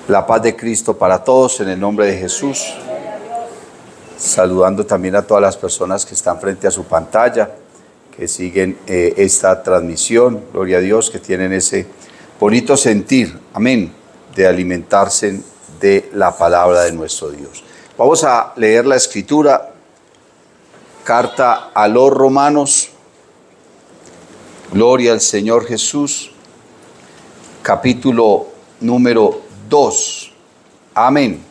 La paz de Cristo para todos en el nombre de Jesús. Saludando también a todas las personas que están frente a su pantalla, que siguen esta transmisión. Gloria a Dios, que tienen ese bonito sentir, amén, de alimentarse de la palabra de nuestro Dios. Vamos a leer la escritura, carta a los Romanos. Gloria al Señor Jesús, capítulo número 2. Amén.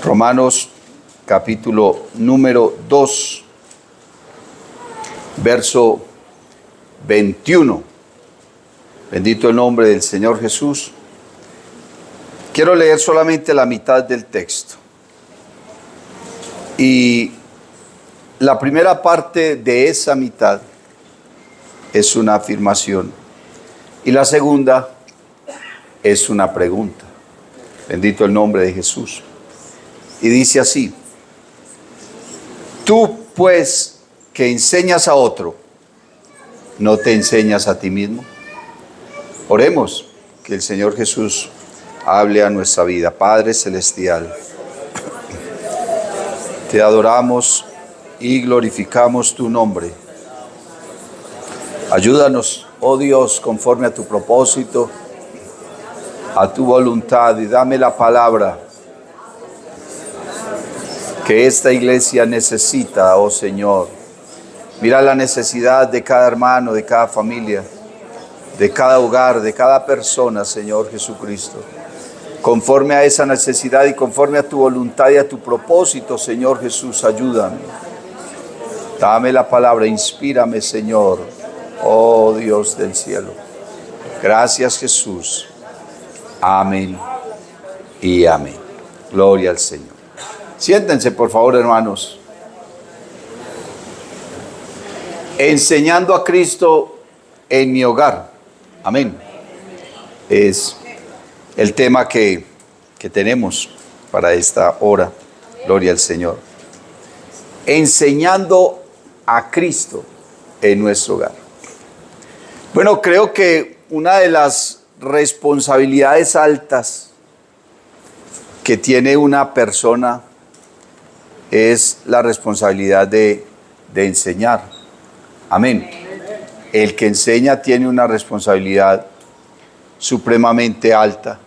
Romanos capítulo número 2, verso 21. Bendito el nombre del Señor Jesús. Quiero leer solamente la mitad del texto. Y la primera parte de esa mitad es una afirmación. Y la segunda es una pregunta. Bendito el nombre de Jesús. Y dice así: tú pues que enseñas a otro, ¿no te enseñas a ti mismo? Oremos, que el Señor Jesús hable a nuestra vida. Padre celestial, te adoramos y glorificamos tu nombre. Ayúdanos, oh Dios, conforme a tu propósito, a tu voluntad, y dame la palabra que esta iglesia necesita, oh Señor. Mira la necesidad de cada hermano, de cada familia, de cada hogar, de cada persona, Señor Jesucristo. Conforme a esa necesidad y conforme a tu voluntad y a tu propósito, Señor Jesús, ayúdame. Dame la palabra, inspírame, Señor, oh Dios del cielo. Gracias, Jesús. Amén y amén. Gloria al Señor. Siéntense, por favor, hermanos. Enseñando a Cristo en mi hogar. Amén. Es el tema que tenemos para esta hora. Gloria al Señor. Enseñando a Cristo en nuestro hogar. Bueno, creo que una de las responsabilidades altas que tiene una persona es la responsabilidad de enseñar. Amén. El que enseña tiene una responsabilidad supremamente alta,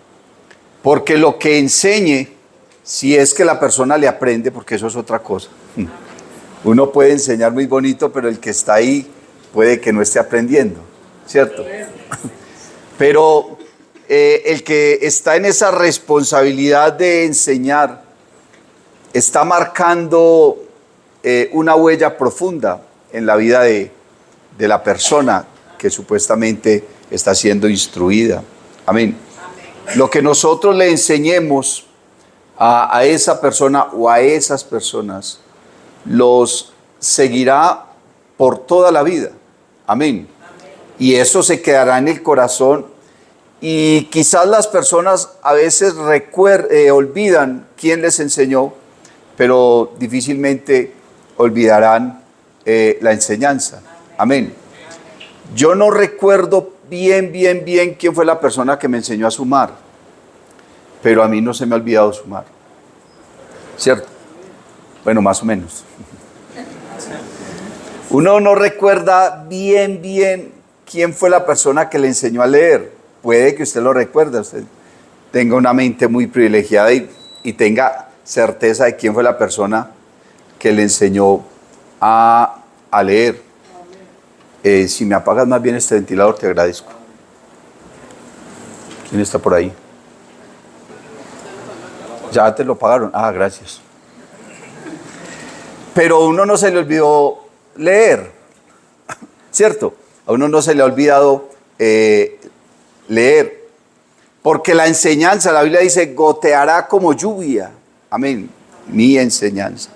porque lo que enseñe, si es que la persona le aprende, porque eso es otra cosa. Uno puede enseñar muy bonito, pero el que está ahí puede que no esté aprendiendo, ¿cierto? Pero el que está en esa responsabilidad de enseñar está marcando una huella profunda en la vida de la persona que supuestamente está siendo instruida. Amén. Lo que nosotros le enseñemos a esa persona o a esas personas los seguirá por toda la vida. Amén. Y eso se quedará en el corazón. Y quizás las personas a veces olvidan quién les enseñó, pero difícilmente olvidarán la enseñanza. Amén. Yo no recuerdo bien quién fue la persona que me enseñó a sumar, pero a mí no se me ha olvidado sumar. ¿Cierto? Bueno, más o menos. Uno no recuerda bien quién fue la persona que le enseñó a leer. Puede que usted lo recuerde, usted tenga una mente muy privilegiada y tenga certeza de quién fue la persona que le enseñó a leer. Si me apagas más bien este ventilador, te agradezco. ¿Quién está por ahí? ¿Ya te lo pagaron? Ah, gracias. Pero a uno no se le olvidó leer, ¿cierto? A uno no se le ha olvidado leer, porque la enseñanza, la Biblia dice, goteará como lluvia. Amén. Mi enseñanza.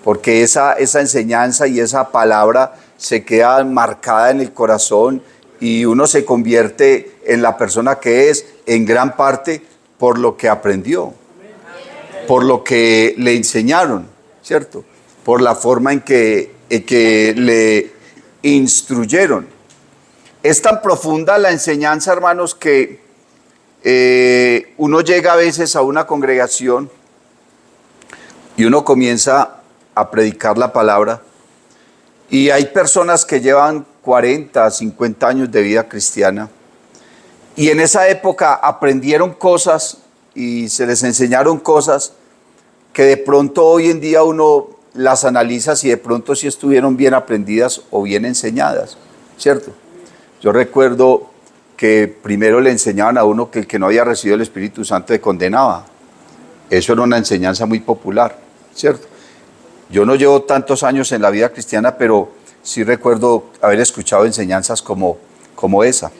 Porque esa enseñanza y esa palabra se queda marcada en el corazón y uno se convierte en la persona que es en gran parte por lo que aprendió, por lo que le enseñaron, ¿cierto? Por la forma en que le instruyeron. Es tan profunda la enseñanza, hermanos, que uno llega a veces a una congregación y uno comienza a predicar la palabra y hay personas que llevan 40, 50 años de vida cristiana y en esa época aprendieron cosas y se les enseñaron cosas que de pronto hoy en día uno las analiza si de pronto sí estuvieron bien aprendidas o bien enseñadas, ¿cierto? Yo recuerdo que primero le enseñaban a uno que el que no había recibido el Espíritu Santo le condenaba. Eso era una enseñanza muy popular, ¿cierto? Yo no llevo tantos años en la vida cristiana, pero sí recuerdo haber escuchado enseñanzas como esa.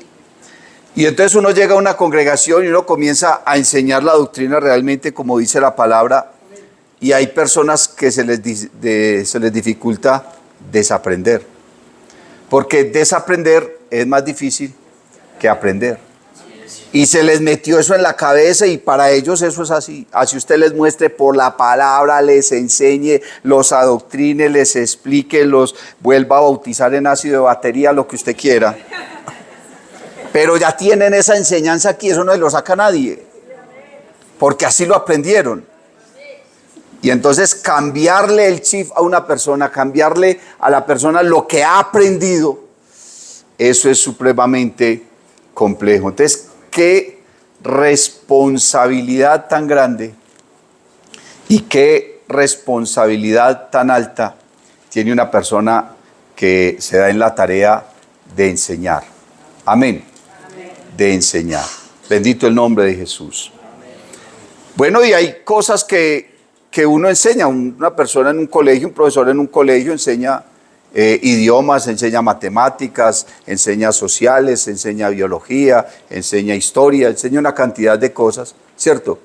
Y entonces uno llega a una congregación y uno comienza a enseñar la doctrina realmente como dice la palabra, y hay personas que se les dificulta desaprender, porque desaprender es más difícil que aprender. Y se les metió eso en la cabeza y para ellos eso es así. Así usted les muestre por la palabra, les enseñe, los adoctrine, les explique, los vuelva a bautizar en ácido de batería, lo que usted quiera. Pero ya tienen esa enseñanza aquí, eso no se lo saca nadie, porque así lo aprendieron. Y entonces cambiarle el chip a una persona, cambiarle a la persona lo que ha aprendido, eso es supremamente complejo. Entonces, qué responsabilidad tan grande y qué responsabilidad tan alta tiene una persona que se da en la tarea de enseñar. Amén. De enseñar. Bendito el nombre de Jesús. Bueno, y hay cosas que uno enseña, una persona en un colegio, un profesor en un colegio enseña idiomas, enseña matemáticas, enseña sociales, enseña biología, enseña historia, enseña una cantidad de cosas, ¿cierto?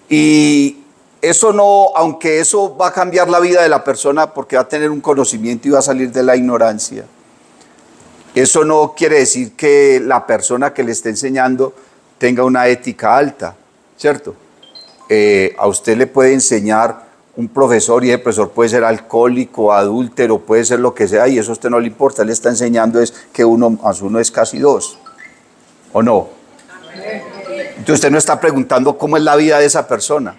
Y eso no, aunque eso va a cambiar la vida de la persona porque va a tener un conocimiento y va a salir de la ignorancia, eso no quiere decir que la persona que le esté enseñando tenga una ética alta, ¿cierto? A usted le puede enseñar un profesor y el profesor puede ser alcohólico, adúltero, puede ser lo que sea y eso a usted no le importa, le está enseñando es que uno más uno es casi dos, ¿o no? Entonces usted no está preguntando cómo es la vida de esa persona,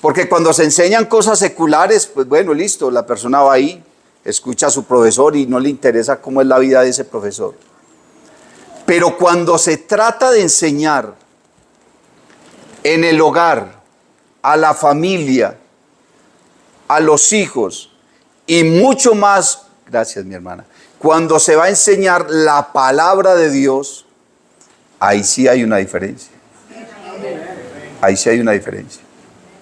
porque cuando se enseñan cosas seculares, pues bueno, listo, la persona va ahí, escucha a su profesor y no le interesa cómo es la vida de ese profesor. Pero cuando se trata de enseñar en el hogar, a la familia, a los hijos y mucho más, gracias mi hermana, cuando se va a enseñar la palabra de Dios, ahí sí hay una diferencia. Ahí sí hay una diferencia.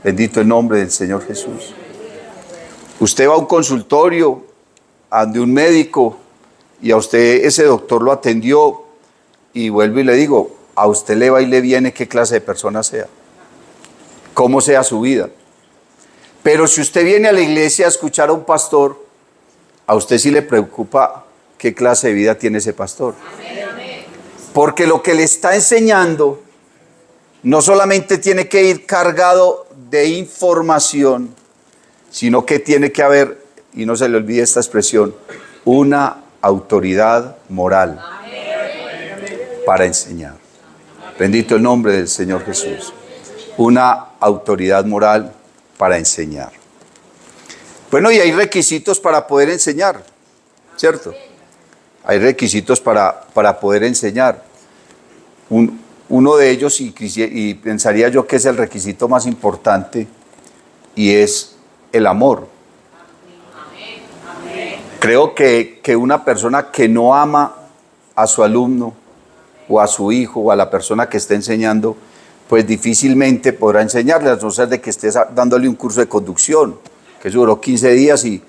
Bendito el nombre del Señor Jesús. Usted va a un consultorio, ante un médico y a usted ese doctor lo atendió y vuelvo y le digo, a usted le va y le viene qué clase de persona sea, cómo sea su vida. Pero si usted viene a la iglesia a escuchar a un pastor, a usted sí le preocupa qué clase de vida tiene ese pastor. Porque lo que le está enseñando no solamente tiene que ir cargado de información, sino que tiene que haber, y no se le olvide esta expresión, una autoridad moral para enseñar. Bendito el nombre del Señor Jesús. Una autoridad moral para enseñar. Bueno, y hay requisitos para poder enseñar, ¿cierto? Hay requisitos para poder enseñar. Uno de ellos, y pensaría yo que es el requisito más importante, y es el amor. Creo que una persona que no ama a su alumno, o a su hijo, o a la persona que está enseñando, pues difícilmente podrá enseñarle, a no ser de que estés dándole un curso de conducción, que duró 15 días y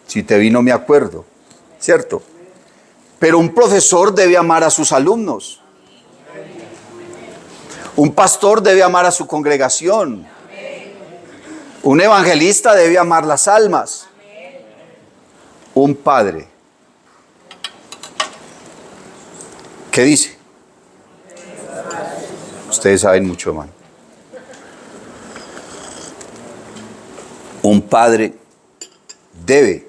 si te vi no me acuerdo, ¿cierto? Pero un profesor debe amar a sus alumnos. Un pastor debe amar a su congregación. Un evangelista debe amar las almas. Un padre. ¿Qué dice? Ustedes saben mucho más. Un padre debe.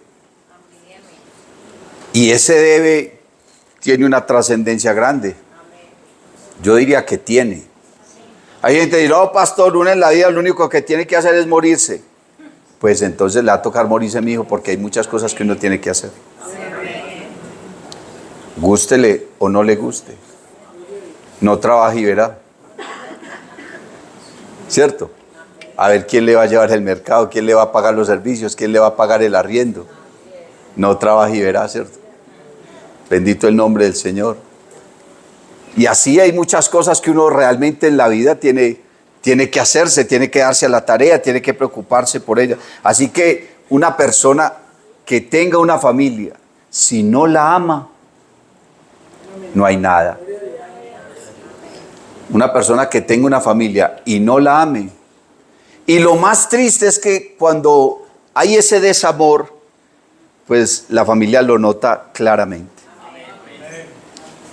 Y ese debe tiene una trascendencia grande. Yo diría que tiene. Hay gente que dice, no, pastor, uno en la vida lo único que tiene que hacer es morirse. Pues entonces le va a tocar morirse, mi hijo, porque hay muchas cosas que uno tiene que hacer. Gústele o no le guste. No trabaje y verá. ¿Cierto? A ver quién le va a llevar el mercado, quién le va a pagar los servicios, quién le va a pagar el arriendo. No trabaje y verá, ¿cierto? Bendito el nombre del Señor. Y así hay muchas cosas que uno realmente en la vida tiene que hacerse, tiene que darse a la tarea, tiene que preocuparse por ella. Así que una persona que tenga una familia, si no la ama, no hay nada. Una persona que tenga una familia y no la ame. Y lo más triste es que cuando hay ese desamor, pues la familia lo nota claramente.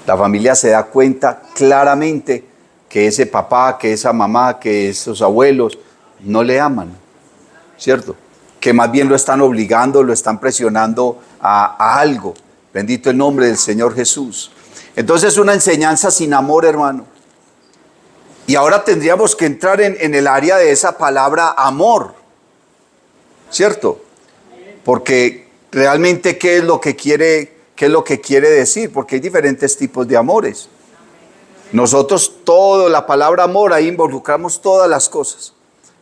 La familia se da cuenta claramente que ese papá, que esa mamá, que esos abuelos no le aman, ¿cierto? Que más bien lo están obligando, lo están presionando a algo. Bendito el nombre del Señor Jesús. Entonces una enseñanza sin amor, hermano. Y ahora tendríamos que entrar en el área de esa palabra amor, ¿cierto? Porque realmente ¿qué es lo que quiere decir? Porque hay diferentes tipos de amores. Nosotros la palabra amor, ahí involucramos todas las cosas.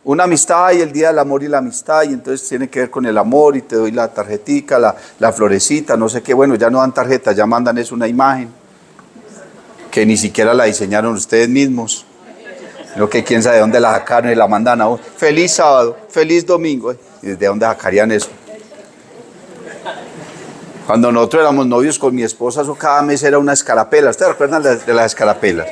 Una amistad y el día del amor y la amistad, y entonces tiene que ver con el amor y te doy la tarjetica, la florecita, no sé qué. Bueno, ya no dan tarjeta, ya mandan es una imagen que ni siquiera la diseñaron ustedes mismos. Lo que quién sabe de dónde la sacaron y la mandan a uno. Feliz sábado, feliz domingo. ¿Y desde dónde sacarían eso? Cuando nosotros éramos novios con mi esposa, eso cada mes era una escarapela. ¿Ustedes recuerdan de las escarapelas?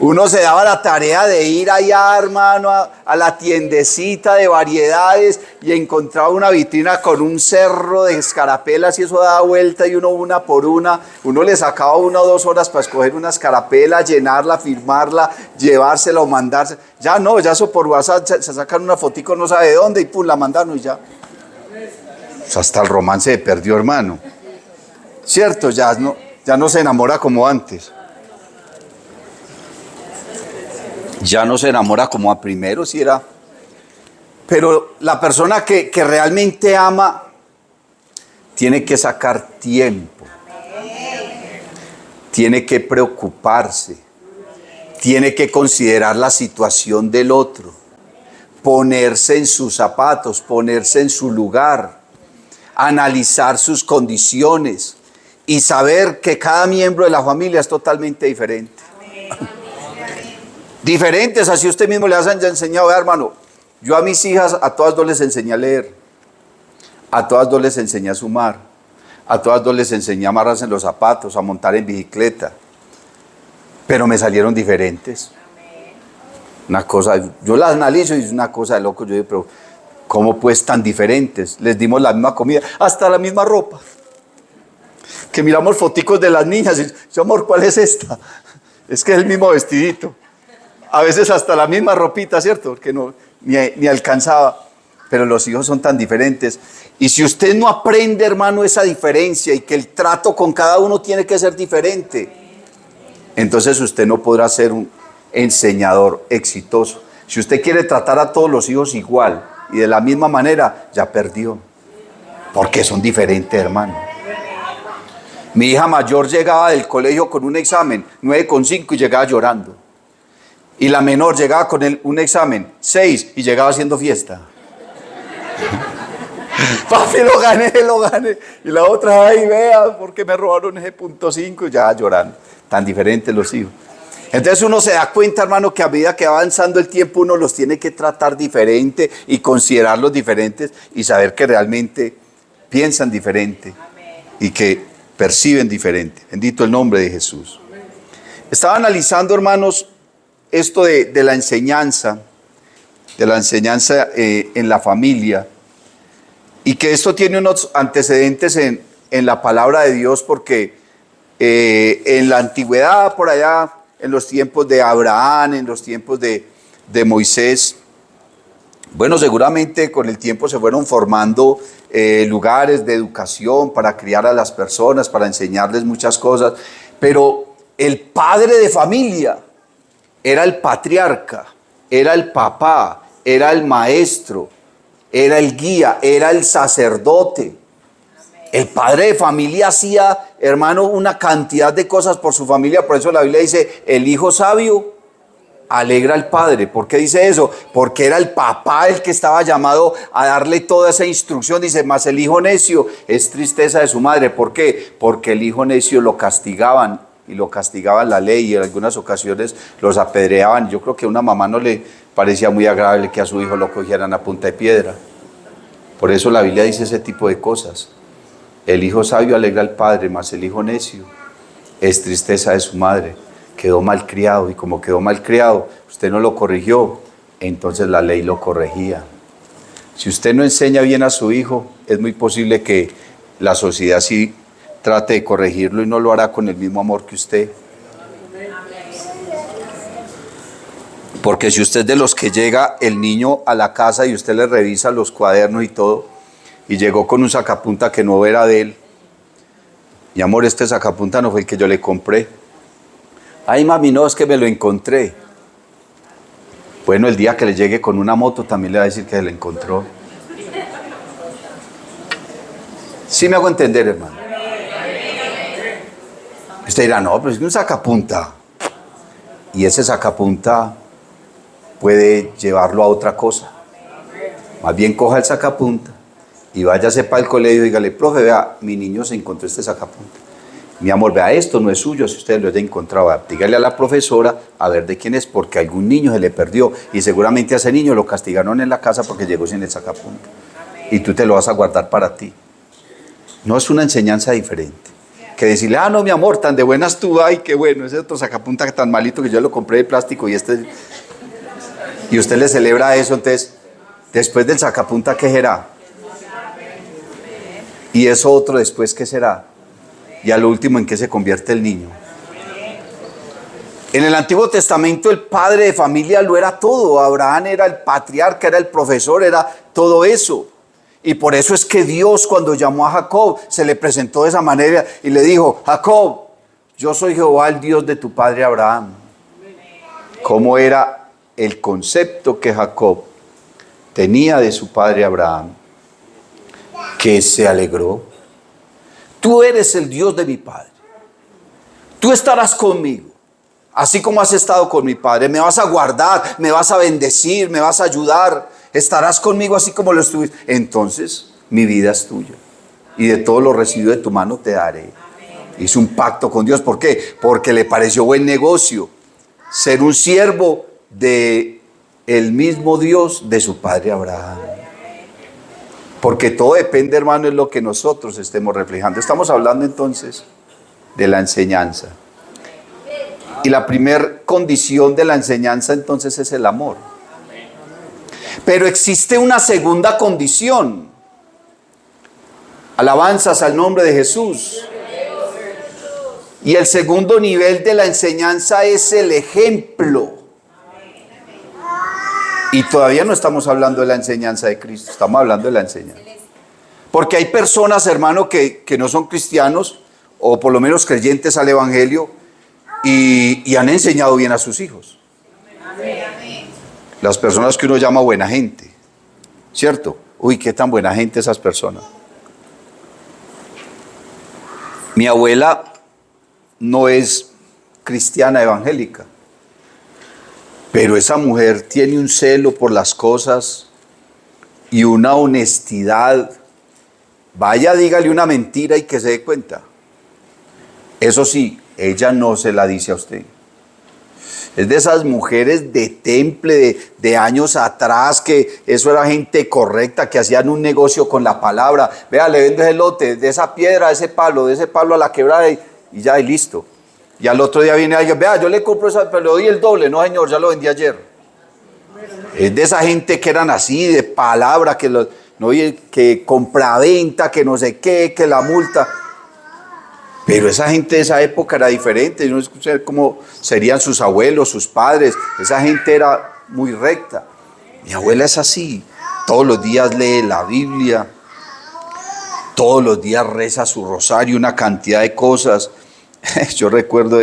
Uno se daba la tarea de ir allá, hermano, a la tiendecita de variedades y encontraba una vitrina con un cerro de escarapelas y eso daba vuelta y uno una por una. Uno le sacaba 1 o 2 horas para escoger una escarapela, llenarla, firmarla, llevársela o mandarse. Ya no, ya eso por WhatsApp se sacan una fotico no sabe de dónde y pum, la mandaron y ya. Pues hasta el romance se perdió, hermano. Cierto, ya no se enamora como antes. Ya no se enamora como a primero, si era. Pero la persona que realmente ama tiene que sacar tiempo. Tiene que preocuparse. Tiene que considerar la situación del otro. Ponerse en sus zapatos, ponerse en su lugar. Analizar sus condiciones. Y saber que cada miembro de la familia es totalmente diferente. Diferentes, así usted mismo le ha enseñado, vea, hermano, yo a mis hijas, a todas 2 les enseñé a leer, a todas 2 les enseñé a sumar, a todas 2 les enseñé a amarrarse en los zapatos, a montar en bicicleta, pero me salieron diferentes. Una cosa, yo las analizo y es una cosa de loco, yo digo, pero ¿cómo pues tan diferentes? Les dimos la misma comida, hasta la misma ropa. Que miramos foticos de las niñas y yo, amor, ¿cuál es esta? Es que es el mismo vestidito. A veces hasta la misma ropita, ¿cierto? Porque ni alcanzaba. Pero los hijos son tan diferentes. Y si usted no aprende, hermano, esa diferencia y que el trato con cada uno tiene que ser diferente, entonces usted no podrá ser un enseñador exitoso. Si usted quiere tratar a todos los hijos igual y de la misma manera, ya perdió. Porque son diferentes, hermano. Mi hija mayor llegaba del colegio con un examen, 9,5 y llegaba llorando. Y la menor llegaba con un examen, 6 y llegaba haciendo fiesta. Papi, lo gané. Y la otra, ay, vea, porque me robaron ese .5 y ya llorando. Tan diferentes los hijos. Entonces uno se da cuenta, hermano, que a medida que va avanzando el tiempo, uno los tiene que tratar diferente y considerarlos diferentes y saber que realmente piensan diferente y que perciben diferente. Bendito el nombre de Jesús. Estaba analizando, hermanos, esto de la enseñanza en la familia, y que esto tiene unos antecedentes en la palabra de Dios, porque en la antigüedad, por allá, en los tiempos de Abraham, en los tiempos de Moisés, bueno, seguramente con el tiempo se fueron formando lugares de educación para criar a las personas, para enseñarles muchas cosas, pero el padre de familia era el patriarca, era el papá, era el maestro, era el guía, era el sacerdote. El padre de familia hacía, hermano, una cantidad de cosas por su familia. Por eso la Biblia dice, el hijo sabio alegra al padre. ¿Por qué dice eso? Porque era el papá el que estaba llamado a darle toda esa instrucción. Dice, mas el hijo necio es tristeza de su madre. ¿Por qué? Porque el hijo necio lo castigaban, y lo castigaban la ley, y en algunas ocasiones los apedreaban. Yo creo que a una mamá no le parecía muy agradable que a su hijo lo cogieran a punta de piedra. Por eso la Biblia dice ese tipo de cosas. El hijo sabio alegra al padre, mas el hijo necio es tristeza de su madre. Quedó malcriado, y como quedó malcriado, usted no lo corrigió, entonces la ley lo corregía. Si usted no enseña bien a su hijo, es muy posible que la sociedad sí trate de corregirlo, y no lo hará con el mismo amor que usted. Porque si usted es de los que llega el niño a la casa y usted le revisa los cuadernos y todo, y llegó con un sacapunta que no era de él, mi amor, este sacapunta no fue el que yo le compré. Ay, mami, no, es que me lo encontré. Bueno, el día que le llegue con una moto también le va a decir que se lo encontró. ¿Sí me hago entender, hermano? Usted dirá, no, pero es que un sacapunta. Y ese sacapunta puede llevarlo a otra cosa. Más bien coja el sacapunta y váyase para el colegio y dígale, profe, vea, mi niño se encontró este sacapunta. Mi amor, vea, esto no es suyo, si usted lo haya encontrado, dígale a la profesora a ver de quién es, porque algún niño se le perdió, y seguramente a ese niño lo castigaron en la casa porque llegó sin el sacapunta. Y tú te lo vas a guardar para ti. No es una enseñanza diferente que decirle, ah, no, mi amor, tan de buenas tú, ay, qué bueno, ese otro sacapunta tan malito que yo lo compré de plástico, y y usted le celebra eso. Entonces, después del sacapunta, ¿qué será? Y eso otro después, ¿qué será? Y a lo último, ¿en qué se convierte el niño? En el Antiguo Testamento el padre de familia lo era todo. Abraham era el patriarca, era el profesor, era todo eso. Y por eso es que Dios, cuando llamó a Jacob, se le presentó de esa manera y le dijo, Jacob, yo soy Jehová, el Dios de tu padre Abraham. ¿Cómo era el concepto que Jacob tenía de su padre Abraham? Que se alegró. Tú eres el Dios de mi padre. Tú estarás conmigo, así como has estado con mi padre. Me vas a guardar, me vas a bendecir, me vas a ayudar. Estarás conmigo así como lo estuviste. Entonces mi vida es tuya, y de todo lo recibido de tu mano te daré. Hizo un pacto con Dios. ¿Por qué? Porque le pareció buen negocio ser un siervo de el mismo Dios de su padre Abraham. Porque todo depende, hermano, en lo que nosotros estemos reflejando. Estamos hablando entonces de la enseñanza. Y la primera condición de la enseñanza entonces es el amor. Pero existe una segunda condición. Alabanzas al nombre de Jesús. Y el segundo nivel de la enseñanza es el ejemplo. Y todavía no estamos hablando de la enseñanza de Cristo, estamos hablando de la enseñanza. Porque hay personas, hermano, que no son cristianos, o por lo menos creyentes al Evangelio, y han enseñado bien a sus hijos. Las personas que uno llama buena gente, ¿cierto? Uy, qué tan buena gente esas personas. Mi abuela no es cristiana evangélica, pero esa mujer tiene un celo por las cosas y una honestidad. Vaya, dígale una mentira y que se dé cuenta. Eso sí, ella no se la dice a usted. Es de esas mujeres de temple de años atrás, que eso era gente correcta, que hacían un negocio con la palabra. Vea, le vendo ese lote, de esa piedra, de ese palo a la quebrada, y ya, y listo. Y al otro día viene alguien, vea, yo le compro esa, pero le doy el doble. No, señor, ya lo vendí ayer. Es de esa gente que eran así, de palabra, que compraventa, que no sé qué, que la multa. Pero esa gente de esa época era diferente. Yo no sé cómo serían sus abuelos, sus padres. Esa gente era muy recta. Mi abuela es así. Todos los días lee la Biblia. Todos los días reza su rosario, una cantidad de cosas. Yo recuerdo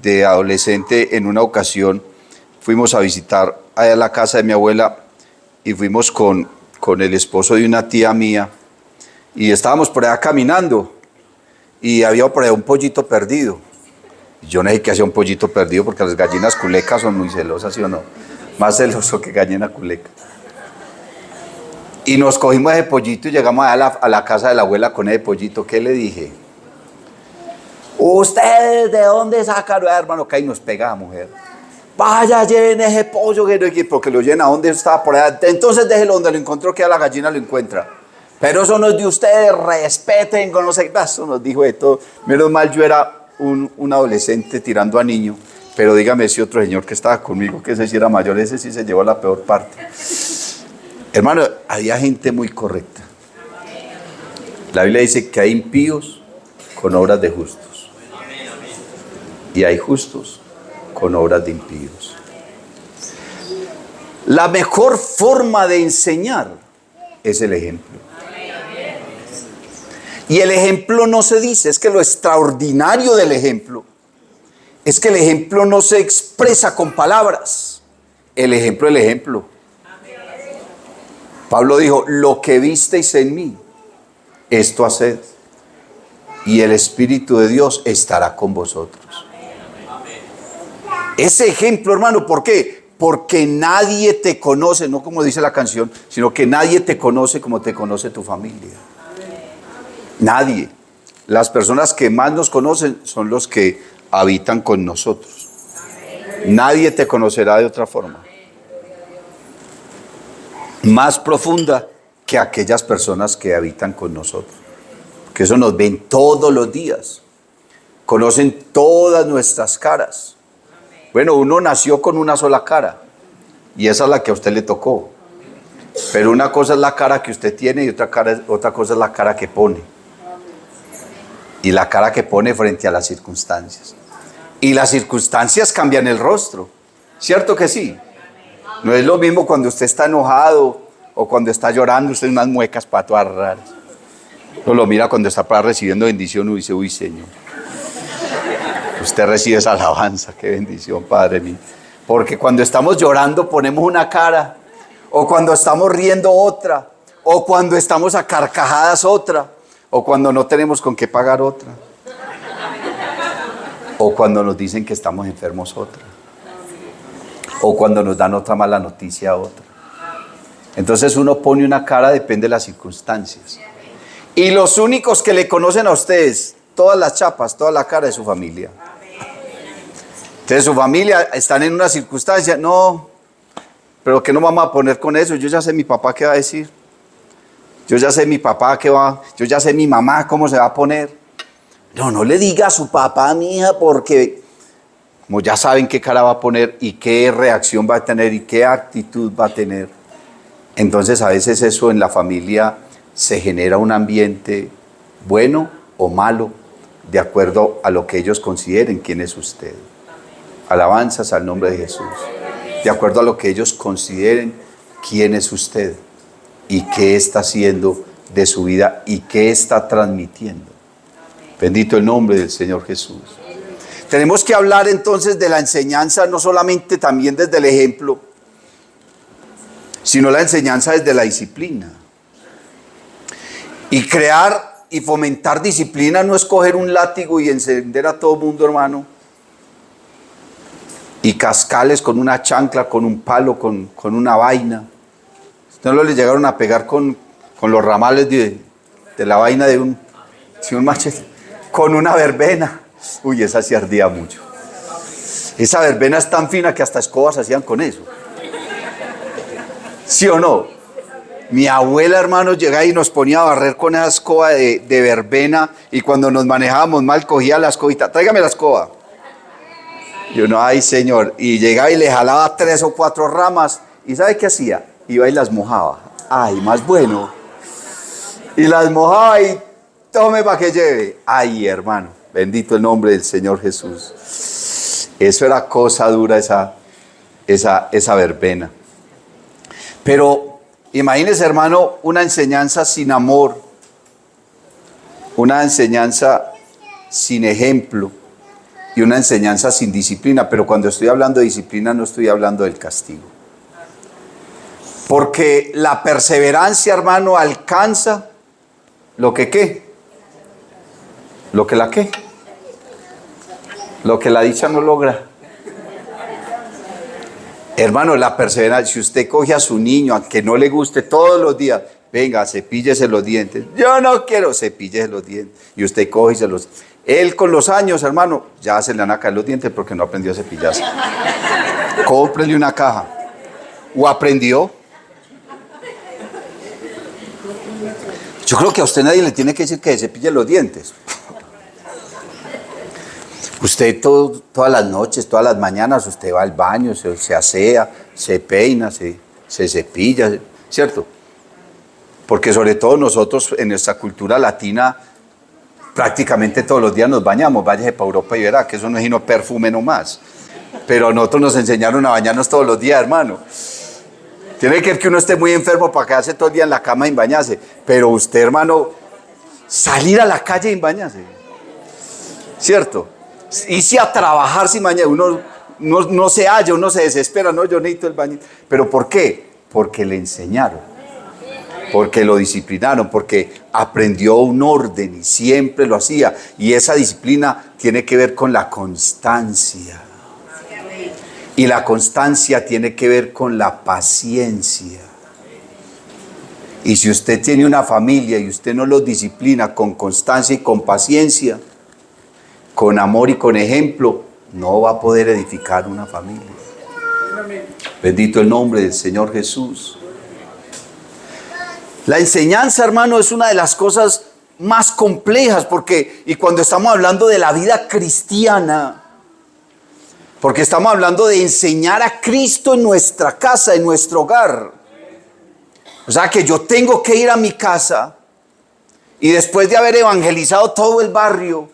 de adolescente, en una ocasión, fuimos a visitar allá la casa de mi abuela y fuimos con el esposo de una tía mía y estábamos por allá caminando y había por allá un pollito perdido. Yo no sé qué hacía un pollito perdido porque las gallinas culecas son muy celosas, ¿sí o no? Más celoso que gallina culeca. Y nos cogimos ese pollito y llegamos allá a la casa de la abuela con ese pollito. ¿Qué le dije? ¿Ustedes de dónde sacaron? Hermano, que ahí nos pega la mujer. Vaya, llene ese pollo, porque lo llena donde estaba por allá. Entonces déjelo donde lo encontró, que a la gallina lo encuentra. Pero eso no es de ustedes, respeten, con no sé qué. Eso nos dijo de todo. Menos mal yo era un adolescente tirando a niño. Pero dígame si otro señor que estaba conmigo, que ese sí era mayor, ese sí se llevó la peor parte. Hermano, había gente muy correcta. La Biblia dice que hay impíos con obras de justos. Y hay justos con obras de impíos. La mejor forma de enseñar es el ejemplo. Y el ejemplo no se dice, es que lo extraordinario del ejemplo es que el ejemplo no se expresa con palabras. El ejemplo es el ejemplo. Pablo dijo, lo que visteis en mí, esto haced, y el Espíritu de Dios estará con vosotros. Ese ejemplo, hermano, ¿por qué? Porque nadie te conoce, no como dice la canción, sino que nadie te conoce como te conoce tu familia. Nadie. Las personas que más nos conocen son los que habitan con nosotros. Nadie te conocerá de otra forma más profunda que aquellas personas que habitan con nosotros. Que eso nos ven todos los días. Conocen todas nuestras caras. Bueno, uno nació con una sola cara y esa es la que a usted le tocó. Pero una cosa es la cara que usted tiene y otra cosa es la cara que pone. Y la cara que pone frente a las circunstancias. Y las circunstancias cambian el rostro. ¿Cierto que sí? No es lo mismo cuando usted está enojado o cuando está llorando, usted unas muecas para todas raras. No lo mira cuando está para recibiendo bendición y dice, uy, Señor. Usted recibe esa alabanza, qué bendición, Padre mío. Porque cuando estamos llorando ponemos una cara, o cuando estamos riendo otra, o cuando estamos a carcajadas otra, o cuando no tenemos con qué pagar otra, o cuando nos dicen que estamos enfermos otra, o cuando nos dan otra mala noticia otra. Entonces uno pone una cara, depende de las circunstancias. Y los únicos que le conocen a ustedes, todas las chapas, toda la cara de su familia. Entonces su familia están en una circunstancia, no, pero ¿qué nos vamos a poner con eso? Yo ya sé mi papá qué va a decir. Yo ya sé mi papá qué va, yo ya sé mi mamá cómo se va a poner. No le diga a su papá, mi hija, porque como ya saben qué cara va a poner y qué reacción va a tener y qué actitud va a tener. Entonces a veces eso en la familia se genera un ambiente bueno o malo, de acuerdo a lo que ellos consideren quién es usted. Alabanzas al nombre de Jesús. De acuerdo a lo que ellos consideren quién es usted y qué está haciendo de su vida y qué está transmitiendo. Bendito el nombre del Señor Jesús. Tenemos que hablar entonces de la enseñanza, no solamente también desde el ejemplo, sino la enseñanza desde la disciplina. Y crear y fomentar disciplina no es coger un látigo y encender a todo mundo, hermano, y cascarles con una chancla, con un palo, con una vaina. ¿Ustedes no le llegaron a pegar con los ramales de la vaina de un machete? Con una verbena. Uy, esa sí ardía mucho. Esa verbena es tan fina que hasta escobas hacían con eso. ¿Sí o no? Mi abuela, hermanos, llegaba y nos ponía a barrer con esa escoba de verbena, y cuando nos manejábamos mal cogía la escobita, tráigame la escoba. Y uno, ay Señor, y llegaba y le jalaba 3 o 4 ramas, y ¿sabe qué hacía? Iba y las mojaba. Ay, más bueno. Y las mojaba y tome para que lleve. Ay, hermano, bendito el nombre del Señor Jesús. Eso era cosa dura, esa verbena. Pero imagínese, hermano, una enseñanza sin amor, una enseñanza sin ejemplo, y una enseñanza sin disciplina. Pero cuando estoy hablando de disciplina no estoy hablando del castigo. Porque la perseverancia, hermano, alcanza lo que ¿qué? Lo que la ¿qué? Lo que la dicha no logra. Hermano, la perseverancia, si usted coge a su niño, aunque no le guste todos los días, venga, cepíllese los dientes. Yo no quiero, cepíllese los dientes. Y usted coge y se los... Él con los años, hermano, ya se le van a caer los dientes porque no aprendió a cepillarse. Cómprele una caja. ¿O aprendió? Yo creo que a usted nadie le tiene que decir que se cepille los dientes. Usted todas las noches, todas las mañanas, usted va al baño, se asea, se peina, se cepilla, ¿cierto? Porque sobre todo nosotros en nuestra cultura latina prácticamente todos los días nos bañamos. Váyase para Europa y verá que eso no es sino perfume nomás. Pero a nosotros nos enseñaron a bañarnos todos los días, hermano. Tiene que ver que uno esté muy enfermo para quedarse todo el día en la cama sin bañarse. Pero usted, hermano, salir a la calle sin bañarse. ¿Cierto? Irse a trabajar sin bañarse. Uno no se halla, uno se desespera. No, yo necesito el baño. ¿Pero por qué? Porque le enseñaron. Porque lo disciplinaron. Porque aprendió un orden y siempre lo hacía. Y esa disciplina tiene que ver con la constancia. Y la constancia tiene que ver con la paciencia. Y si usted tiene una familia y usted no los disciplina con constancia y con paciencia, con amor y con ejemplo, no va a poder edificar una familia. Bendito el nombre del Señor Jesús. La enseñanza, hermano, es una de las cosas más complejas porque, y cuando estamos hablando de la vida cristiana, porque estamos hablando de enseñar a Cristo en nuestra casa, en nuestro hogar. O sea que yo tengo que ir a mi casa y después de haber evangelizado todo el barrio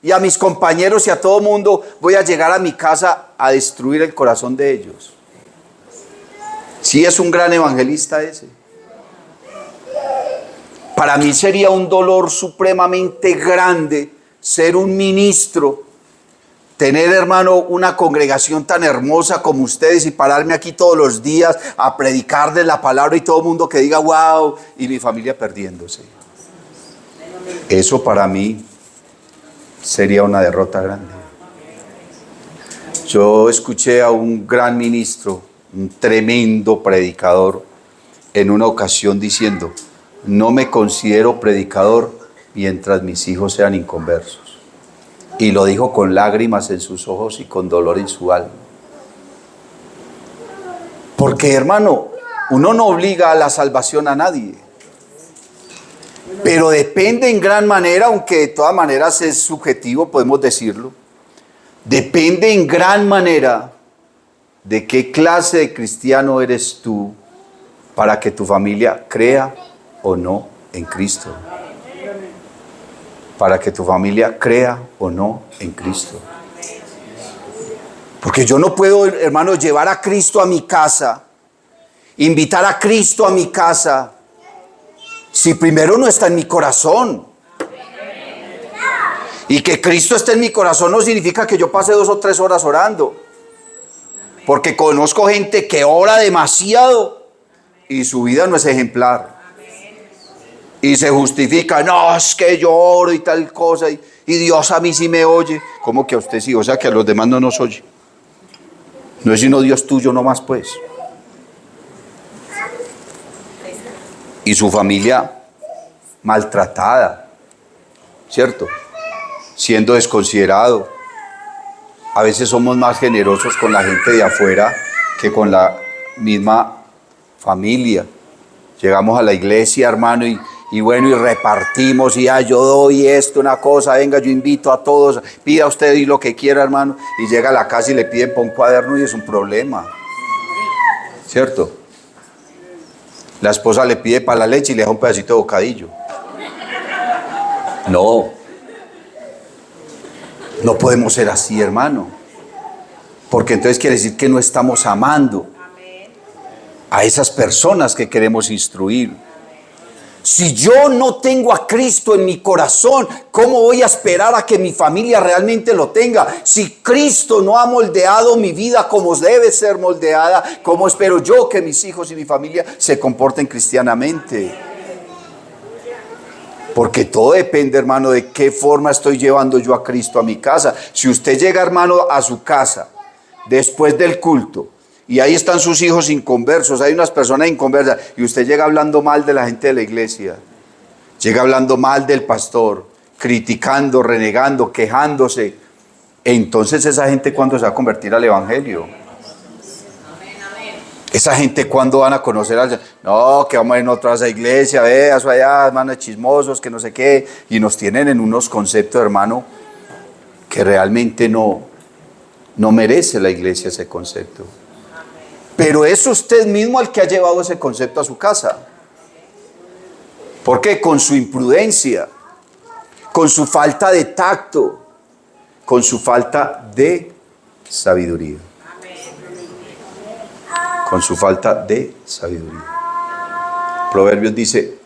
y a mis compañeros y a todo mundo, voy a llegar a mi casa a destruir el corazón de ellos. Sí, es un gran evangelista ese. Para mí sería un dolor supremamente grande ser un ministro, tener, hermano, una congregación tan hermosa como ustedes y pararme aquí todos los días a predicarles la palabra y todo el mundo que diga wow, y mi familia perdiéndose. Eso para mí sería una derrota grande. Yo escuché a un gran ministro, un tremendo predicador, en una ocasión diciendo: no me considero predicador mientras mis hijos sean inconversos. Y lo dijo con lágrimas en sus ojos y con dolor en su alma. Porque, hermano, uno no obliga a la salvación a nadie. Pero depende en gran manera, aunque de todas maneras es subjetivo, podemos decirlo. Depende en gran manera de qué clase de cristiano eres tú para que tu familia crea o no en Cristo. Para que tu familia crea o no en Cristo. Porque yo no puedo, hermano, llevar a Cristo a mi casa, invitar a Cristo a mi casa, si primero no está en mi corazón. Y que Cristo esté en mi corazón no significa que yo pase 2 o 3 horas orando. Porque conozco gente que ora demasiado y su vida no es ejemplar. Y se justifica, no, es que yo oro y tal cosa, y Dios a mí sí me oye. ¿Cómo que a usted sí? O sea que a los demás no nos oye. No es sino Dios tuyo nomás, pues. Y su familia maltratada, ¿cierto? Siendo desconsiderado. A veces somos más generosos con la gente de afuera que con la misma familia. Llegamos a la iglesia, hermano, y bueno, y repartimos, y yo doy esto, una cosa, venga, yo invito a todos, pida usted y lo que quiera, hermano, y llega a la casa y le piden por un cuaderno y es un problema, ¿cierto? La esposa le pide para la leche y le deja un pedacito de bocadillo. No podemos ser así, hermano, porque entonces quiere decir que no estamos amando a esas personas que queremos instruir. Si yo no tengo a Cristo en mi corazón, ¿cómo voy a esperar a que mi familia realmente lo tenga? Si Cristo no ha moldeado mi vida como debe ser moldeada, ¿cómo espero yo que mis hijos y mi familia se comporten cristianamente? Porque todo depende, hermano, de qué forma estoy llevando yo a Cristo a mi casa. Si usted llega, hermano, a su casa después del culto y ahí están sus hijos inconversos, hay unas personas inconversas, y usted llega hablando mal de la gente de la iglesia, llega hablando mal del pastor, criticando, renegando, quejándose, entonces esa gente, ¿cuándo se va a convertir al evangelio? Esa gente, ¿cuándo van a conocer al Señor? No, que vamos a ir nosotros a esa iglesia, vea, eso allá, hermanos chismosos, que no sé qué, y nos tienen en unos conceptos, hermano, que realmente no merece la iglesia ese concepto. Pero es usted mismo el que ha llevado ese concepto a su casa. ¿Por qué? Con su imprudencia, con su falta de tacto, con su falta de sabiduría. Con su falta de sabiduría. Proverbios dice,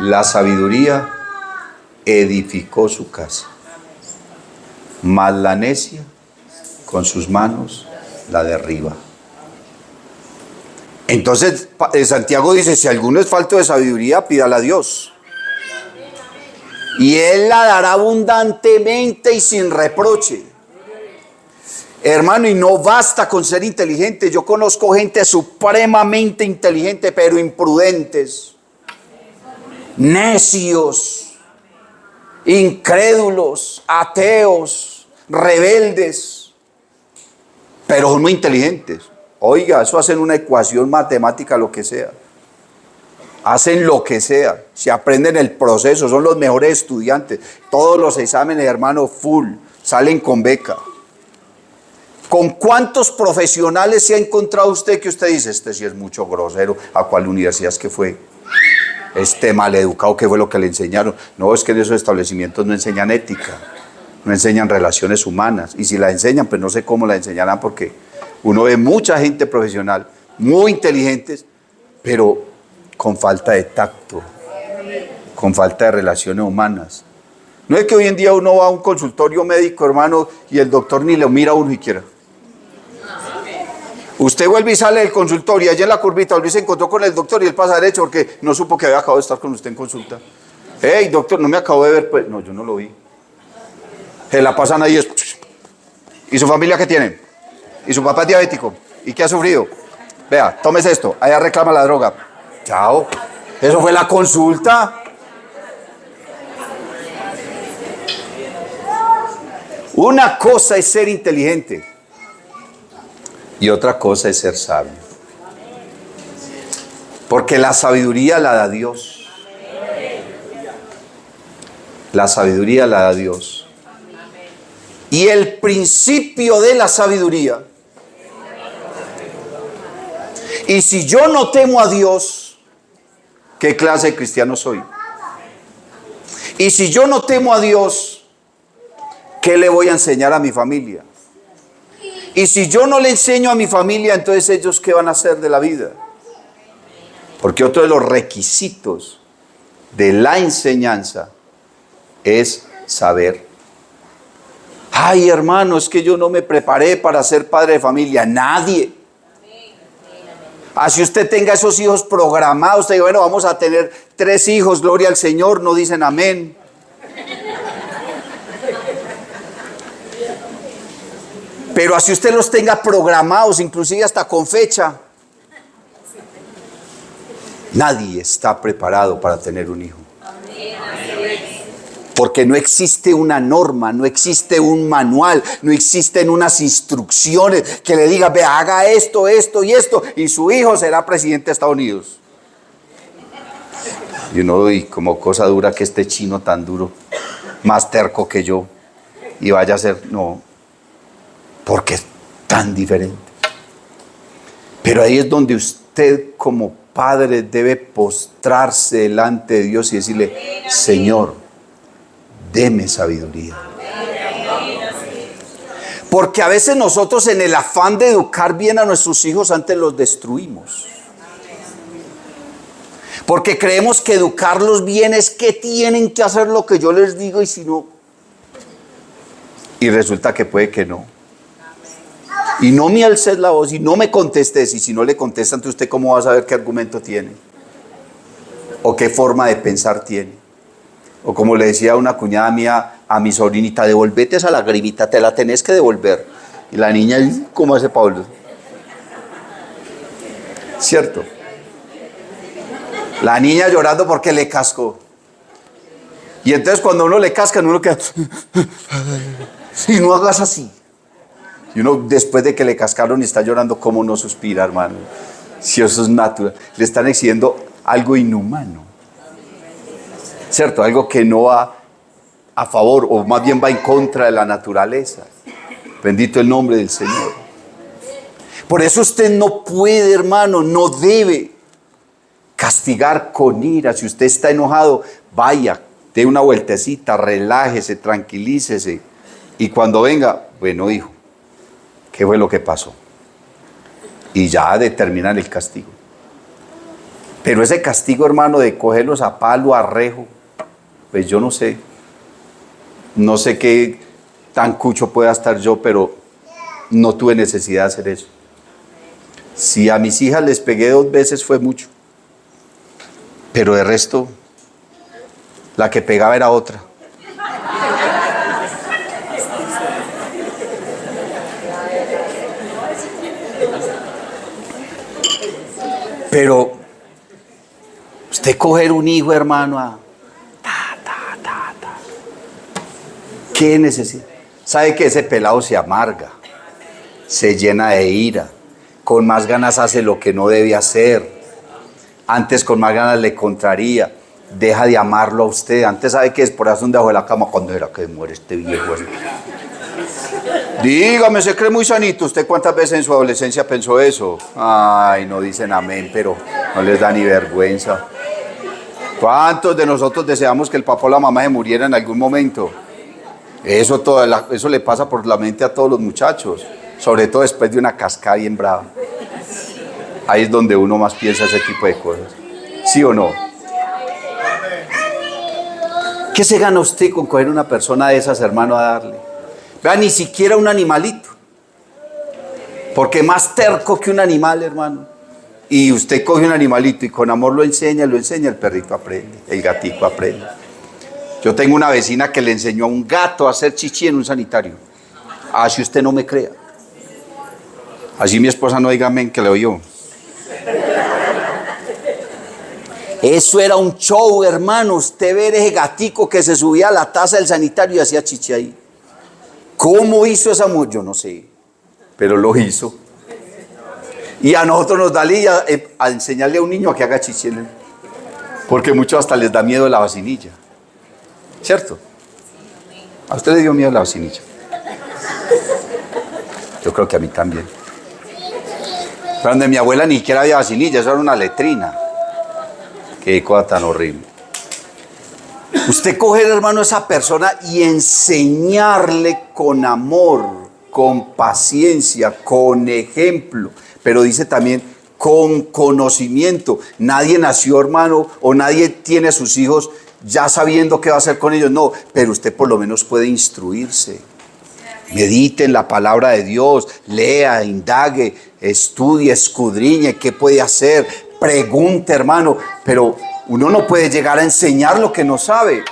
la sabiduría edificó su casa, mas la necia con sus manos la derriba. Entonces Santiago dice, si alguno es falto de sabiduría, pídala a Dios. Y Él la dará abundantemente y sin reproche. Hermano, y no basta con ser inteligente. Yo conozco gente supremamente inteligente, pero imprudentes, necios, incrédulos, ateos, rebeldes, pero son muy inteligentes. Oiga, eso hacen una ecuación matemática, lo que sea. Hacen lo que sea. Se aprenden el proceso, son los mejores estudiantes. Todos los exámenes, hermano, full. Salen con beca. ¿Con cuántos profesionales se ha encontrado usted que usted dice, este sí es mucho grosero? ¿A cuál universidad es que fue? Este maleducado, ¿qué fue lo que le enseñaron? No, es que en esos establecimientos no enseñan ética, no enseñan relaciones humanas. Y si la enseñan, pues no sé cómo la enseñarán, porque uno ve mucha gente profesional, muy inteligentes, pero con falta de tacto, con falta de relaciones humanas. No es que hoy en día uno va a un consultorio médico, hermano, y el doctor ni lo mira a uno siquiera. Usted vuelve y sale del consultorio, allá en la curvita, volvió y se encontró con el doctor y él pasa derecho porque no supo que había acabado de estar con usted en consulta. Hey, doctor, no me acabo de ver, pues. No, yo no lo vi. Se la pasan ahí. ¿Y su familia qué tiene? ¿Y su papá es diabético? ¿Y qué ha sufrido? Vea, tómese esto, allá reclama la droga. Chao. Eso fue la consulta. Una cosa es ser inteligente y otra cosa es ser sabio. Porque la sabiduría la da Dios. La sabiduría la da Dios. Y el principio de la sabiduría. Y si yo no temo a Dios, ¿qué clase de cristiano soy? Y si yo no temo a Dios, ¿qué le voy a enseñar a mi familia? Y si yo no le enseño a mi familia, entonces ellos ¿qué van a hacer de la vida? Porque otro de los requisitos de la enseñanza es saber. Ay, hermano, es que yo no me preparé para ser padre de familia. Nadie. Así usted tenga esos hijos programados, usted dice, bueno, vamos a tener 3 hijos, gloria al Señor, no dicen amén. Pero así usted los tenga programados, inclusive hasta con fecha. Nadie está preparado para tener un hijo. Porque no existe una norma, no existe un manual, no existen unas instrucciones que le diga, vea, haga esto, esto y esto, y su hijo será presidente de Estados Unidos. Y uno, y como cosa dura que este chino tan duro, más terco que yo, y vaya a ser, no, porque es tan diferente. Pero ahí es donde usted como padre debe postrarse delante de Dios y decirle, Señor, deme sabiduría. Porque a veces nosotros en el afán de educar bien a nuestros hijos antes los destruimos. Porque creemos que educarlos bien es que tienen que hacer lo que yo les digo y si no. Y resulta que puede que no. Y no me alces la voz y no me contestes. Y si no le contestan, ¿usted cómo va a saber qué argumento tiene? O qué forma de pensar tiene. O como le decía una cuñada mía a mi sobrinita, devolvete esa lagrimita, te la tenés que devolver. Y la niña, ¿cómo hace Pablo? ¿Cierto? La niña llorando porque le cascó. Y entonces cuando uno le cascan, uno queda... y no hagas así. Y uno después de que le cascaron y está llorando, ¿cómo no suspira, hermano? Si eso es natural. Le están exigiendo algo inhumano. ¿Cierto? Algo que no va a favor o más bien va en contra de la naturaleza. Bendito el nombre del Señor. Por eso usted no puede, hermano, no debe castigar con ira. Si usted está enojado, vaya, dé una vueltecita, relájese, tranquilícese. Y cuando venga, bueno, hijo, ¿qué fue lo que pasó? Y ya determinar el castigo. Pero ese castigo, hermano, de cogerlos a palo, a rejo, pues yo no sé. No sé qué tan cucho pueda estar yo, pero no tuve necesidad de hacer eso. Si a mis hijas les pegué 2 veces fue mucho. Pero de resto, la que pegaba era otra. Pero usted coger un hijo, hermano, ¿qué necesidad? Sabe que ese pelado se amarga, se llena de ira, con más ganas hace lo que no debe hacer. Antes con más ganas le contraría, deja de amarlo a usted. Antes sabe que es por eso debajo de la cama, cuando era que muere este viejo. Dígame, se cree muy sanito. ¿Usted cuántas veces en su adolescencia pensó eso? Ay, no dicen amén, pero no les da ni vergüenza. ¿Cuántos de nosotros deseamos que el papá o la mamá se muriera en algún momento? Eso le pasa por la mente a todos los muchachos, sobre todo después de una cascada bien brava. Ahí es donde uno más piensa ese tipo de cosas. ¿Sí o no? ¿Qué se gana usted con coger una persona de esas, hermano, a darle? Vea, ni siquiera un animalito. Porque más terco que un animal, hermano. Y usted coge un animalito y con amor lo enseña, el perrito aprende, el gatico aprende. Yo tengo una vecina que le enseñó a un gato a hacer chichi en un sanitario. Así usted no me crea. Así mi esposa no diga amén, que le oyó. Eso era un show, hermano. Usted ver ese gatico que se subía a la taza del sanitario y hacía chichi ahí. ¿Cómo hizo esa mujer? Yo no sé, pero lo hizo. Y a nosotros nos da lidia a enseñarle a un niño a que haga chichi en él. Porque muchos hasta les da miedo la vacinilla. ¿Cierto? ¿A usted le dio miedo la vacinilla? Yo creo que a mí también. Pero donde mi abuela ni siquiera había vacinilla, eso era una letrina. Qué cosa tan horrible. Usted coger, hermano, a esa persona y enseñarle con amor, con paciencia, con ejemplo. Pero dice también con conocimiento. Nadie nació, hermano, o nadie tiene a sus hijos ya sabiendo qué va a hacer con ellos. No, pero usted por lo menos puede instruirse. Medite en la palabra de Dios, lea, indague, estudie, escudriñe qué puede hacer, pregunte, hermano, pero uno no puede llegar a enseñar lo que no sabe.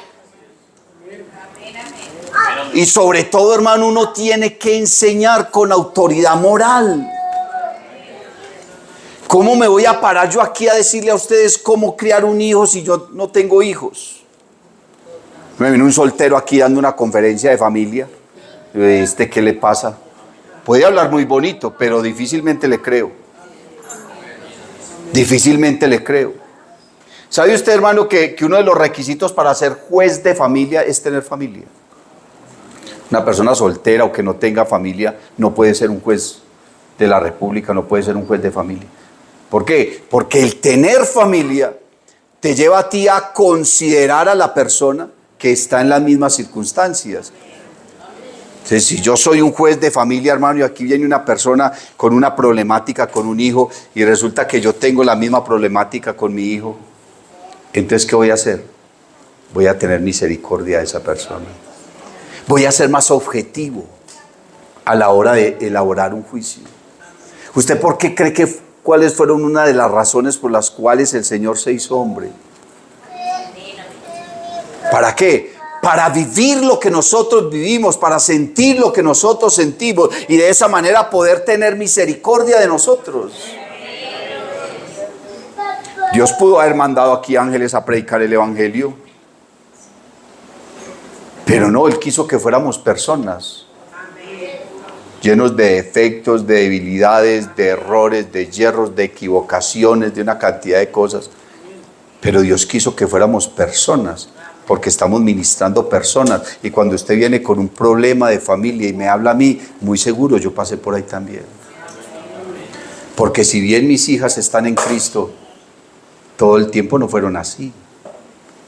Y sobre todo, hermano, uno tiene que enseñar con autoridad moral. ¿Cómo me voy a parar yo aquí a decirle a ustedes cómo criar un hijo si yo no tengo hijos? Me vino un soltero aquí dando una conferencia de familia. ¿Qué le pasa? Puede hablar muy bonito, pero difícilmente le creo. Difícilmente le creo. ¿Sabe usted, hermano, que uno de los requisitos para ser juez de familia es tener familia? Una persona soltera o que no tenga familia no puede ser un juez de la República, no puede ser un juez de familia. ¿Por qué? Porque el tener familia te lleva a ti a considerar a la persona que está en las mismas circunstancias. Entonces, si yo soy un juez de familia, hermano, y aquí viene una persona con una problemática, con un hijo, y resulta que yo tengo la misma problemática con mi hijo, Entonces, ¿qué voy a hacer? Voy a tener misericordia de esa persona. Voy a ser más objetivo a la hora de elaborar un juicio. ¿Usted por qué cree que cuáles fueron una de las razones por las cuales el Señor se hizo hombre? ¿Para qué? Para vivir lo que nosotros vivimos, para sentir lo que nosotros sentimos y de esa manera poder tener misericordia de nosotros. Dios pudo haber mandado aquí ángeles a predicar el evangelio, pero no, Él quiso que fuéramos personas llenos de defectos, de debilidades, de errores, de yerros, de equivocaciones, de una cantidad de cosas. Pero Dios quiso que fuéramos personas, porque estamos ministrando personas. Y cuando usted viene con un problema de familia y me habla a mí, muy seguro yo pasé por ahí también. Porque si bien mis hijas están en Cristo, todo el tiempo no fueron así.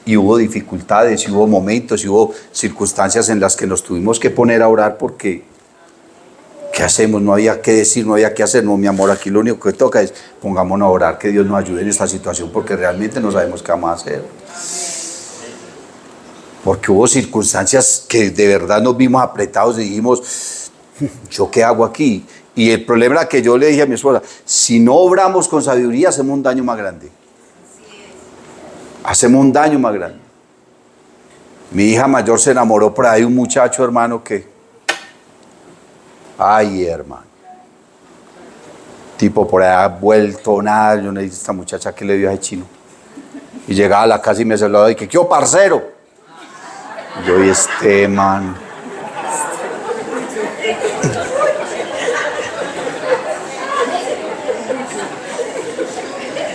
Y hubo dificultades, y hubo momentos, y hubo circunstancias en las que nos tuvimos que poner a orar porque, ¿qué hacemos? No había qué decir, no había qué hacer. No, mi amor, aquí lo único que toca es pongámonos a orar, que Dios nos ayude en esta situación, porque realmente no sabemos qué vamos a hacer. Porque hubo circunstancias que de verdad nos vimos apretados y dijimos, ¿yo qué hago aquí? Y el problema era que yo le dije a mi esposa, si no obramos con sabiduría, hacemos un daño más grande. Hacemos un daño más grande. Mi hija mayor se enamoró por ahí de un muchacho, hermano, que... Ay, hermano. Tipo por allá vuelto, nada. Yo le dije a esta muchacha que le dio a ese chino. Y llegaba a la casa y me saludaba y que, ¿qué parcero? Y yo, y este man.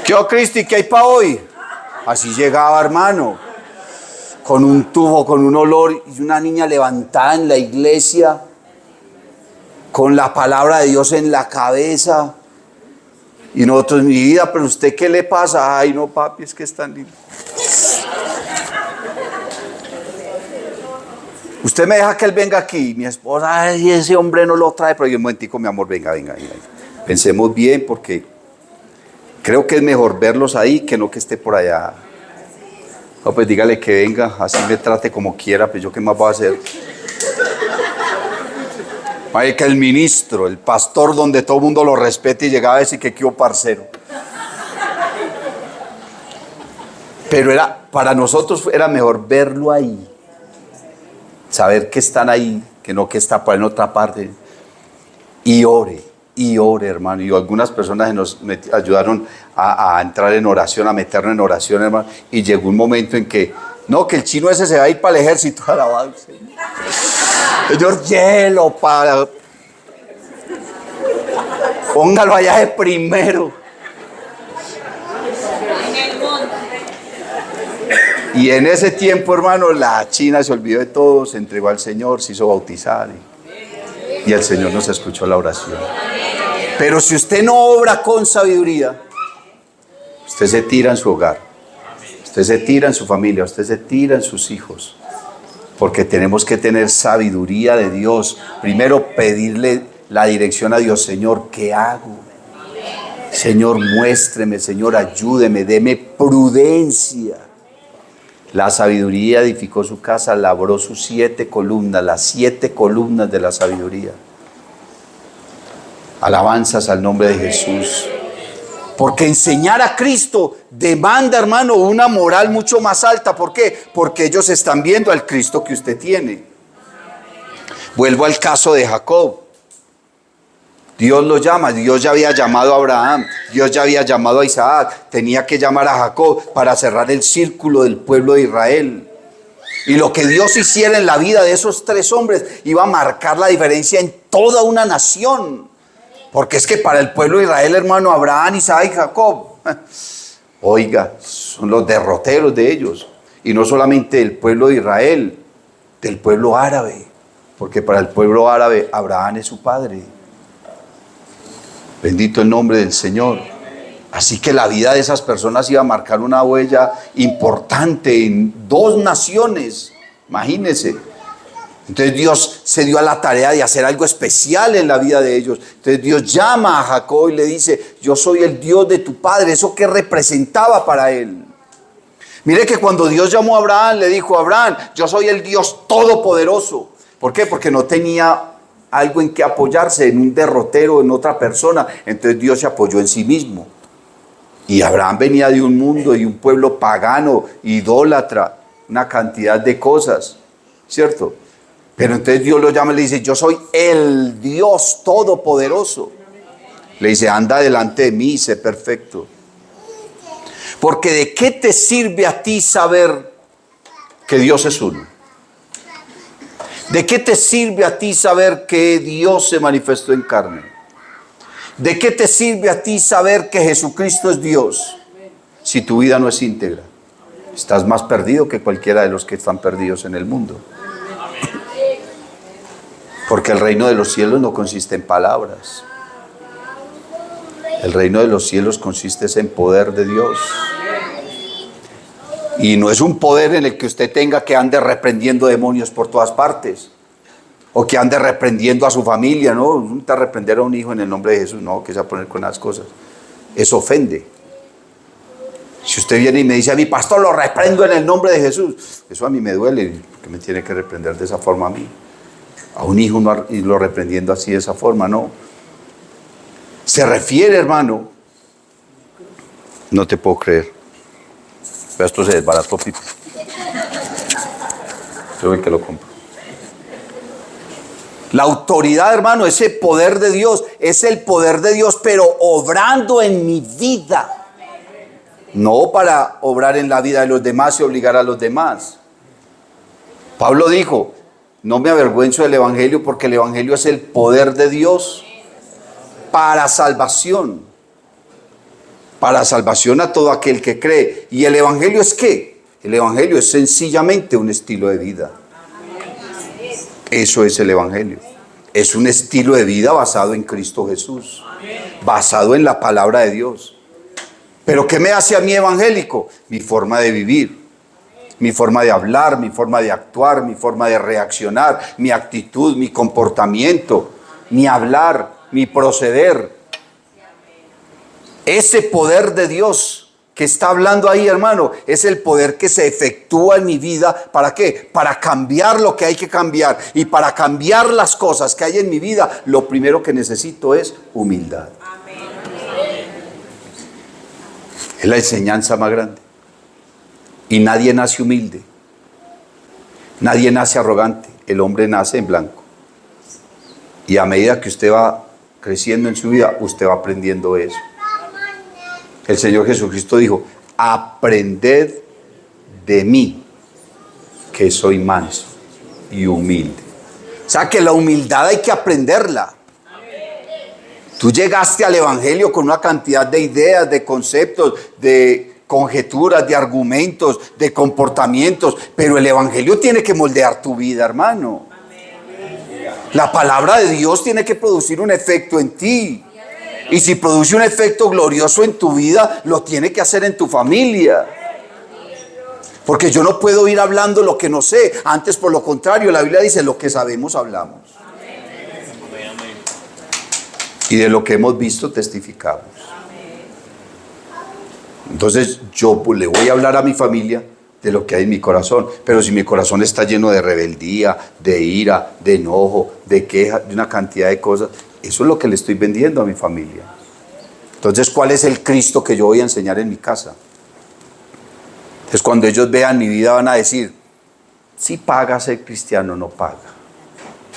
¿Qué, Cristi? ¿Qué hay para hoy? Así llegaba, hermano, con un tubo, con un olor, y una niña levantada en la iglesia, con la palabra de Dios en la cabeza. Y nosotros, mi vida, ¿pero usted qué le pasa? Ay, no, papi, es que es tan lindo. Usted me deja que él venga aquí. Mi esposa, ay, ese hombre no lo trae. Pero yo, un momentico, mi amor, venga. Pensemos bien, porque creo que es mejor verlos ahí que no que esté por allá. No, pues dígale que venga, así me trate como quiera, pues yo qué más voy a hacer. Ay, que el ministro, el pastor donde todo el mundo lo respete y llegaba a decir que qué parcero. Pero para nosotros era mejor verlo ahí, saber que están ahí, que no que está por en otra parte. Y ore, hermano. Y algunas personas nos ayudaron a entrar en oración, a meternos en oración, hermano. Y llegó un momento en que, no, que el chino ese se va a ir para el ejército, alabado. Señor, hielo para... Póngalo allá de primero. Y en ese tiempo, hermano, la china se olvidó de todo, se entregó al Señor, se hizo bautizar. Y el Señor nos escuchó la oración. Pero si usted no obra con sabiduría, usted se tira en su hogar, usted se tira en su familia, usted se tira en sus hijos. Porque tenemos que tener sabiduría de Dios. Primero pedirle la dirección a Dios. Señor, ¿qué hago? Señor, muéstreme. Señor, ayúdeme. Deme prudencia. La sabiduría edificó su casa, labró sus 7 columnas, las 7 columnas de la sabiduría. Alabanzas al nombre de Jesús. Porque enseñar a Cristo demanda, hermano, una moral mucho más alta. ¿Por qué? Porque ellos están viendo al Cristo que usted tiene. Vuelvo al caso de Jacob. Dios lo llama, Dios ya había llamado a Abraham, Dios ya había llamado a Isaac, tenía que llamar a Jacob para cerrar el círculo del pueblo de Israel. Y lo que Dios hiciera en la vida de esos 3 hombres iba a marcar la diferencia en toda una nación. Porque es que para el pueblo de Israel, hermano, Abraham, Isaac y Jacob, oiga, son los derroteros de ellos. Y no solamente del pueblo de Israel, del pueblo árabe. Porque para el pueblo árabe, Abraham es su padre. Bendito el nombre del Señor. Así que la vida de esas personas iba a marcar una huella importante en 2 naciones. Imagínense. Entonces Dios se dio a la tarea de hacer algo especial en la vida de ellos. Entonces Dios llama a Jacob y le dice, yo soy el Dios de tu padre. ¿Eso qué representaba para él? Mire que cuando Dios llamó a Abraham, le dijo: Abraham, yo soy el Dios todopoderoso. ¿Por qué? Porque no tenía algo en que apoyarse, en un derrotero, en otra persona. Entonces Dios se apoyó en sí mismo. Y Abraham venía de un mundo y un pueblo pagano, idólatra, una cantidad de cosas, ¿cierto? Pero entonces Dios lo llama y le dice: yo soy el Dios todopoderoso. Le dice: anda delante de mí y sé perfecto. Porque ¿de qué te sirve a ti saber que Dios es uno? ¿De qué te sirve a ti saber que Dios se manifestó en carne? ¿De qué te sirve a ti saber que Jesucristo es Dios si tu vida no es íntegra? Estás más perdido que cualquiera de los que están perdidos en el mundo. Porque el reino de los cielos no consiste en palabras. El reino de los cielos consiste en poder de Dios. Y no es un poder en el que usted tenga que ande reprendiendo demonios por todas partes. O que ande reprendiendo a su familia, ¿no? No está reprender a un hijo en el nombre de Jesús, no, que se va a poner con las cosas. Eso ofende. Si usted viene y me dice a mí: pastor, lo reprendo en el nombre de Jesús, eso a mí me duele, porque me tiene que reprender de esa forma a mí. A un hijo no lo reprendiendo así de esa forma, no. Se refiere, hermano, no te puedo creer. Pero esto se desbarató, Pipe. Yo el que lo compro. La autoridad, hermano, ese poder de Dios, es el poder de Dios, pero obrando en mi vida. No para obrar en la vida de los demás y obligar a los demás. Pablo dijo: no me avergüenzo del evangelio, porque el evangelio es el poder de Dios para salvación. Para salvación a todo aquel que cree. ¿Y el evangelio es qué? El evangelio es sencillamente un estilo de vida. Eso es el evangelio. Es un estilo de vida basado en Cristo Jesús. Basado en la palabra de Dios. ¿Pero qué me hace a mí evangélico? Mi forma de vivir. Mi forma de hablar, mi forma de actuar, mi forma de reaccionar, mi actitud, mi comportamiento, mi hablar, mi proceder. Ese poder de Dios que está hablando ahí, hermano, es el poder que se efectúa en mi vida. ¿Para qué? Para cambiar lo que hay que cambiar. Y para cambiar las cosas que hay en mi vida, lo primero que necesito es humildad. Es la enseñanza más grande. Y nadie nace humilde. Nadie nace arrogante. El hombre nace en blanco. Y a medida que usted va creciendo en su vida, usted va aprendiendo eso. El Señor Jesucristo dijo: aprended de mí, que soy manso y humilde. O sea que la humildad hay que aprenderla. Tú llegaste al evangelio con una cantidad de ideas, de conceptos, de conjeturas, de argumentos, de comportamientos, pero el evangelio tiene que moldear tu vida, hermano. La palabra de Dios tiene que producir un efecto en ti. Y si produce un efecto glorioso en tu vida, lo tiene que hacer en tu familia. Porque yo no puedo ir hablando lo que no sé. Antes, por lo contrario, la Biblia dice: lo que sabemos, hablamos. Y de lo que hemos visto, testificamos. Entonces, yo le voy a hablar a mi familia de lo que hay en mi corazón. Pero si mi corazón está lleno de rebeldía, de ira, de enojo, de queja, de una cantidad de cosas, eso es lo que le estoy vendiendo a mi familia. Entonces, ¿cuál es el Cristo que yo voy a enseñar en mi casa? Entonces, cuando ellos vean mi vida, van a decir: si paga ser cristiano o no paga.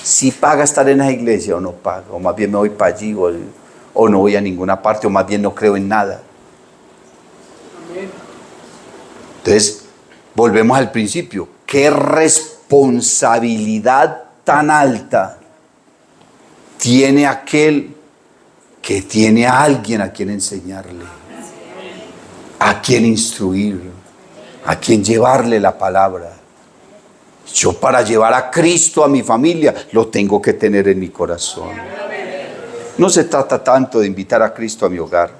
Si paga estar en la iglesia o no paga. O más bien me voy para allí o no voy a ninguna parte, o más bien no creo en nada. Entonces, volvemos al principio. ¿Qué responsabilidad tan alta tiene aquel que tiene a alguien a quien enseñarle, a quien instruir, a quien llevarle la palabra? Yo, para llevar a Cristo a mi familia, lo tengo que tener en mi corazón. No se trata tanto de invitar a Cristo a mi hogar.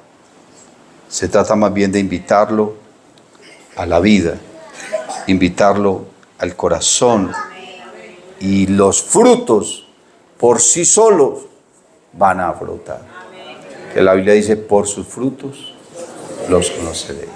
Se trata más bien de invitarlo a la vida, invitarlo al corazón. Y los frutos por sí solos van a brotar. Que la Biblia dice: por sus frutos los conoceréis.